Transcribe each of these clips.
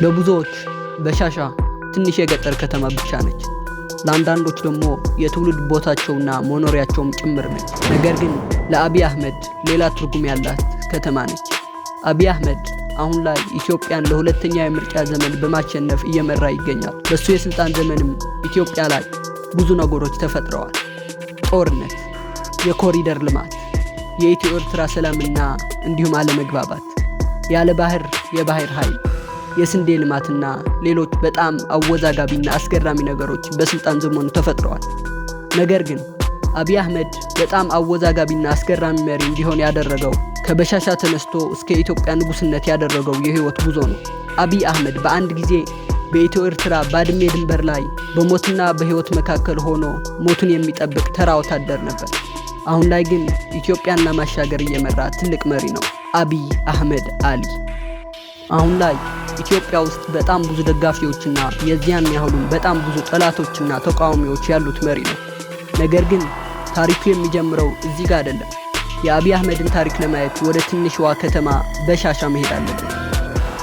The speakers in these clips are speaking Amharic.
ለብዙዎች በሻሻ ትንሽ የገጠር ከተማ ብቻ ነች። ለአንዳንዶች ደግሞ የትውልድ ቦታቸውና መኖሪያቸውም ጭምር ነች። ነገር ግን ለአብይ አህመድ ሌላ ትርጉም ያላት ከተማ ነች። አብይ አህመድ አሁን ላይ ኢትዮጵያን ለሁለተኛ የምርጫ ዘመን በማሸነፍ እየመራ ይገኛል። በሱ የስልጣን ዘመንም ኢትዮጵያ ላይ ብዙ ነገሮች ተፈጥረዋል። ጦርነት፣ የኮሪደር ልማት፣ የኢትዮ ኤርትራ ሰላምና እንዲሁም አለመግባባት፣ ያለ ባህር የባህር ኃይል፣ የስንዴ ልማትና ሌሎች በጣም አወዛጋቢና አስገራሚ ነገሮች በስልጣን ዘመኑ ተፈጥረዋል። ነገር ግን አብይ አህመድ በጣም አወዛጋቢና አስገራሚ መሪ እንዲሆን ያደረገው ከበሻሻ ተነስቶ እስከ ኢትዮጵያ ንጉስነት ያደረገው የህይወት ጉዞ ነው። አብይ አህመድ በአንድ ጊዜ በኢትዮ ኤርትራ ባድሜ ድንበር ላይ በሞትና በህይወት መካከል ሆኖ ሞቱን የሚጠብቅ ተራ ወታደር ነበር። አሁን ላይ ግን ኢትዮጵያን ለማሻገር እየመራ ትልቅ መሪ ነው አብይ አህመድ አሊ። አሁን ላይ ኢትዮጵያ ውስጥ በጣም ብዙ ደጋፊዎችና የዚያን ያህሉም በጣም ብዙ ጠላቶችና ተቃዋሚዎች ያሉት መሪ ነው። ነገር ግን ታሪኩ የሚጀምረው እዚህ ጋር አይደለም። የአብይ አህመድን ታሪክ ለማየት ወደ ትንሽዋ ከተማ በሻሻ መሄድ አለብን።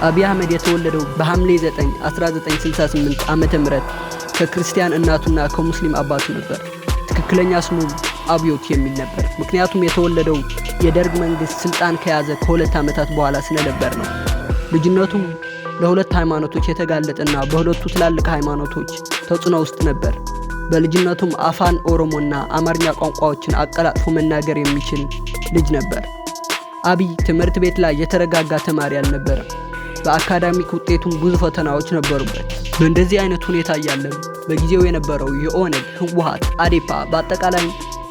አብይ አህመድ የተወለደው በሐምሌ 9 1968 ዓመተ ምህረት ከክርስቲያን እናቱና ከሙስሊም አባቱ ነበር። ትክክለኛ ስሙም አብዮት የሚል ነበር። ምክንያቱም የተወለደው የደርግ መንግስት ስልጣን ከያዘ ከ2 ዓመታት በኋላ ስለነበር ነው። ልጅነቱም ለሁለት ሃይማኖቶች የተጋለጠና በሁለቱ ትላልቅ ሃይማኖቶች ተጽዕኖ ውስጥ ነበር። በልጅነቱም አፋን ኦሮሞና አማርኛ ቋንቋዎችን አቀላጥፎ መናገር የሚችል ልጅ ነበር። አብይ ትምህርት ቤት ላይ የተረጋጋ ተማሪ አልነበረም። በአካዳሚክ ውጤቱም ብዙ ፈተናዎች ነበሩበት። በእንደዚህ አይነት ሁኔታ እያለም በጊዜው የነበረው የኦነግ፣ ህወሓት፣ አዴፓ በአጠቃላይ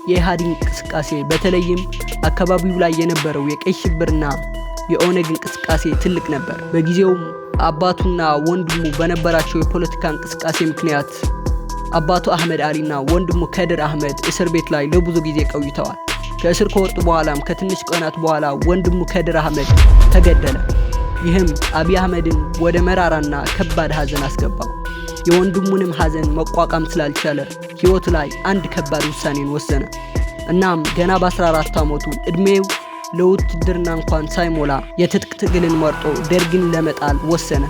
የኢህአዴግ እንቅስቃሴ በተለይም አካባቢው ላይ የነበረው የቀይ ሽብርና የኦነግ እንቅስቃሴ ትልቅ ነበር። በጊዜውም አባቱና ወንድሙ በነበራቸው የፖለቲካ እንቅስቃሴ ምክንያት አባቱ አህመድ አሊና ወንድሙ ከድር አህመድ እስር ቤት ላይ ለብዙ ጊዜ ቆይተዋል። ከእስር ከወጡ በኋላም ከትንሽ ቀናት በኋላ ወንድሙ ከድር አህመድ ተገደለ። ይህም አብይ አህመድን ወደ መራራና ከባድ ሐዘን አስገባው። የወንድሙንም ሐዘን መቋቋም ስላልቻለ ህይወቱ ላይ አንድ ከባድ ውሳኔን ወሰነ። እናም ገና በ14 ዓመቱ እድሜው ለውትድርና እንኳን ሳይሞላ የትጥቅ ትግልን መርጦ ደርግን ለመጣል ወሰነ።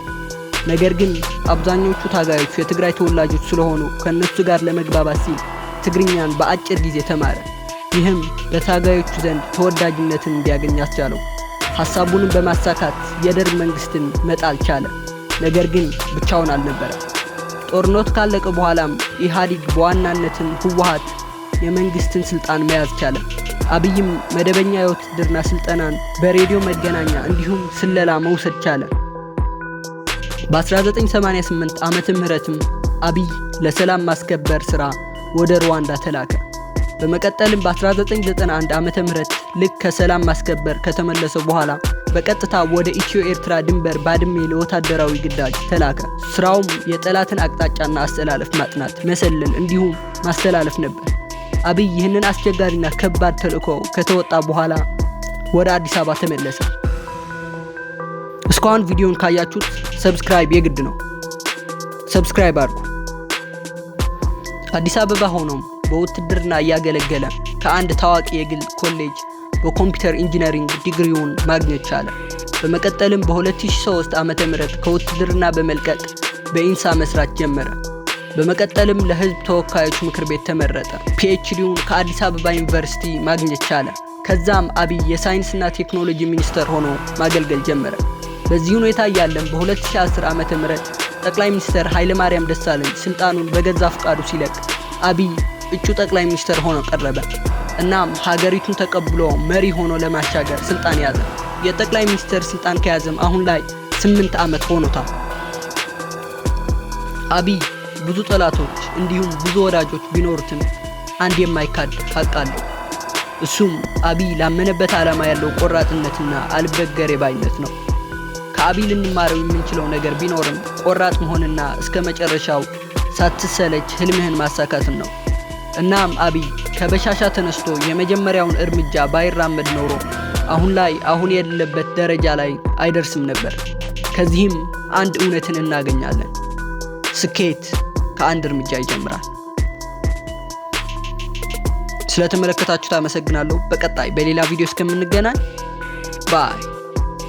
ነገር ግን አብዛኞቹ ታጋዮች የትግራይ ተወላጆች ስለሆኑ ከነሱ ጋር ለመግባባት ሲል ትግርኛን በአጭር ጊዜ ተማረ። ይህም በታጋዮቹ ዘንድ ተወዳጅነትን እንዲያገኝ አስቻለው። ሐሳቡንም በማሳካት የደርግ መንግስትን መጣል ቻለ። ነገር ግን ብቻውን አልነበረም። ጦርነቱ ካለቀ በኋላም ኢህአዴግ በዋናነትን ህወሓት የመንግስትን ስልጣን መያዝ ቻለ። አብይም መደበኛ የውትድርና ስልጠናን በሬዲዮ መገናኛ እንዲሁም ስለላ መውሰድ ቻለ። በ1988 ዓመተ ምህረትም አብይ ለሰላም ማስከበር ሥራ ወደ ሩዋንዳ ተላከ። በመቀጠልም በ1991 ዓመተ ምህረት ልክ ከሰላም ማስከበር ከተመለሰ በኋላ በቀጥታ ወደ ኢትዮ ኤርትራ ድንበር ባድሜ ለወታደራዊ ግዳጅ ተላከ። ስራውም የጠላትን አቅጣጫና አስተላለፍ ማጥናት፣ መሰለል እንዲሁም ማስተላለፍ ነበር። አብይ ይህንን አስቸጋሪና ከባድ ተልእኮ ከተወጣ በኋላ ወደ አዲስ አበባ ተመለሰ። እስካሁን ቪዲዮን ካያችሁት ሰብስክራይብ የግድ ነው። ሰብስክራይብ አድርጉ። አዲስ አበባ ሆኖም በውትድርና እያገለገለ ከአንድ ታዋቂ የግል ኮሌጅ በኮምፒውተር ኢንጂነሪንግ ዲግሪውን ማግኘት ቻለ። በመቀጠልም በ2003 ዓመተ ምህረት ከውትድርና በመልቀቅ በኢንሳ መስራት ጀመረ። በመቀጠልም ለህዝብ ተወካዮች ምክር ቤት ተመረጠ። ፒኤችዲውን ከአዲስ አበባ ዩኒቨርሲቲ ማግኘት ቻለ። ከዛም አብይ የሳይንስና ቴክኖሎጂ ሚኒስተር ሆኖ ማገልገል ጀመረ። በዚህ ሁኔታ እያለም በ2010 ዓመተ ምህረት ጠቅላይ ሚኒስተር ኃይለማርያም ደሳለኝ ስልጣኑን በገዛ ፍቃዱ ሲለቅ አብይ እጩ ጠቅላይ ሚኒስተር ሆኖ ቀረበ። እናም ሀገሪቱን ተቀብሎ መሪ ሆኖ ለማሻገር ስልጣን ያዘ። የጠቅላይ ሚኒስተር ስልጣን ከያዘም አሁን ላይ 8 ዓመት ሆኖታል። አብይ ብዙ ጠላቶች እንዲሁም ብዙ ወዳጆች ቢኖሩትም አንድ የማይካድ ሀቅ አለው። እሱም አብይ ላመነበት ዓላማ ያለው ቆራጥነትና አልበገሬ ባይነት ነው። ከአብይ ልንማረው የምንችለው ነገር ቢኖርም ቆራጥ መሆንና እስከ መጨረሻው ሳትሰለች ህልምህን ማሳካትን ነው። እናም አብይ ከበሻሻ ተነስቶ የመጀመሪያውን እርምጃ ባይራመድ ኖሮ አሁን የሌለበት ደረጃ ላይ አይደርስም ነበር። ከዚህም አንድ እውነትን እናገኛለን። ስኬት ከአንድ እርምጃ ይጀምራል። ስለተመለከታችሁት አመሰግናለሁ። በቀጣይ በሌላ ቪዲዮ እስከምንገናኝ ባይ